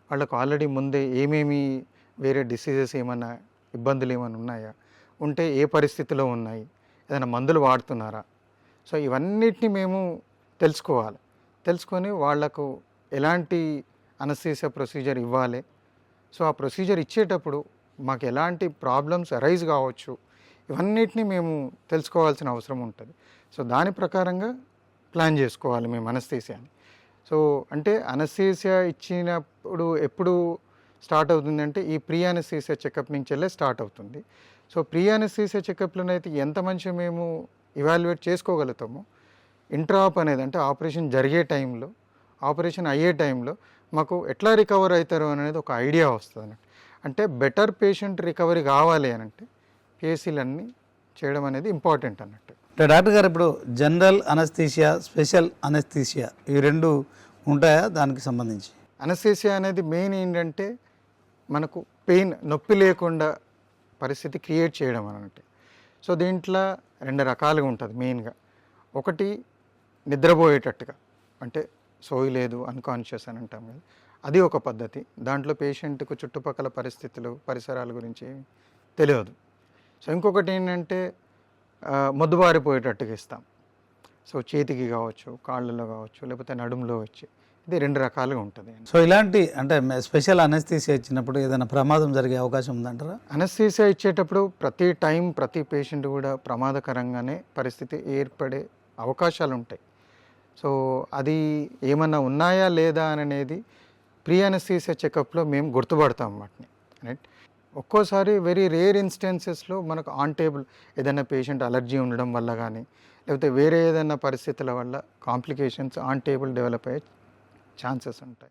వాళ్ళకు ఆల్రెడీ ముందే ఏమేమి వేరే డిసీజెస్ ఏమన్నా ఇబ్బందులు ఏమైనా ఉన్నాయా, ఉంటే ఏ పరిస్థితిలో ఉన్నాయి, ఏదైనా మందులు వాడుతున్నారా, సో ఇవన్నిటిని మేము తెలుసుకోవాలి. తెలుసుకొని వాళ్లకు ఎలాంటి అనస్థీసియా ప్రొసీజర్ ఇవ్వాలి, సో ఆ ప్రొసీజర్ ఇచ్చేటప్పుడు మాకు ఎలాంటి ప్రాబ్లమ్స్ అరైజ్ కావచ్చు, ఇవన్నిటిని మేము తెలుసుకోవాల్సిన అవసరం ఉంటుంది. సో దాని ప్రకారంగా ప్లాన్ చేసుకోవాలి మేము అనస్థీసియాని. సో అంటే అనస్థీసియా ఇచ్చినప్పుడు ఎప్పుడు స్టార్ట్ అవుతుందంటే ఈ ప్రీ అనస్థీసియా చెకప్ నుంచి వెళ్ళే స్టార్ట్ అవుతుంది. సో ప్రీ అనస్థీసియా చెకప్లోనైతే ఎంత మంచిగా మేము ఇవాల్యుయేట్ చేసుకోగలుగుతామో, ఇంట్రాప్ అనేది అంటే ఆపరేషన్ జరిగే టైంలో, ఆపరేషన్ అయ్యే టైంలో మాకు ఎట్లా రికవర్ అవుతారు అనేది ఒక ఐడియా వస్తుంది అన్నట్టు. అంటే బెటర్ పేషెంట్ రికవరీ కావాలి అని అంటే పిఎస్సీలన్నీ చేయడం అనేది ఇంపార్టెంట్ అన్నట్టు. డాక్టర్ గారు, ఇప్పుడు జనరల్ అనస్థీసియా, స్పెషల్ అనస్థీసియా ఈ రెండు ఉంటాయా దానికి సంబంధించి? అనస్థీసియా అనేది మెయిన్ ఏంటంటే మనకు పెయిన్, నొప్పి లేకుండా పరిస్థితి క్రియేట్ చేయడం అన్నట్టు. సో దీంట్లో రెండు రకాలుగా ఉంటుంది మెయిన్గా. ఒకటి నిద్రపోయేటట్టుగా, అంటే సోయి లేదు, అన్కాన్షియస్ అని అంటాం కదా, అది ఒక పద్ధతి. దాంట్లో పేషెంట్కు చుట్టుపక్కల పరిస్థితులు, పరిసరాల గురించి తెలియదు. సో ఇంకొకటి ఏంటంటే మొద్దుబారిపోయేటట్టుగా ఇస్తాం. సో చేతికి కావచ్చు, కాళ్ళలో కావచ్చు, లేకపోతే నడుములో వచ్చి, ఇది రెండు రకాలుగా ఉంటుంది. సో ఇలాంటి అంటే స్పెషల్ అనస్థీసియా ఇచ్చినప్పుడు ఏదైనా ప్రమాదం జరిగే అవకాశం ఉందంటారా? అనస్థీసియా ఇచ్చేటప్పుడు ప్రతి టైం ప్రతి పేషెంట్ కూడా ప్రమాదకరంగానే పరిస్థితి ఏర్పడే అవకాశాలు ఉంటాయి. సో అది ఏమన్నా ఉన్నాయా లేదా అనేది ప్రీ అనస్థీసియా చెకప్లో మేము గుర్తుపడతాం వాటిని, రైట్. ఒక్కోసారి వెరీ రేర్ ఇన్స్టెన్సెస్లో మనకు ఆన్ టేబుల్ ఏదైనా పేషెంట్ అలర్జీ ఉండడం వల్ల కానీ, లేకపోతే వేరే ఏదైనా పరిస్థితుల వల్ల కాంప్లికేషన్స్ ఆన్ టేబుల్ డెవలప్ అయ్యే ఛాన్సెస్ ఉంటాయి.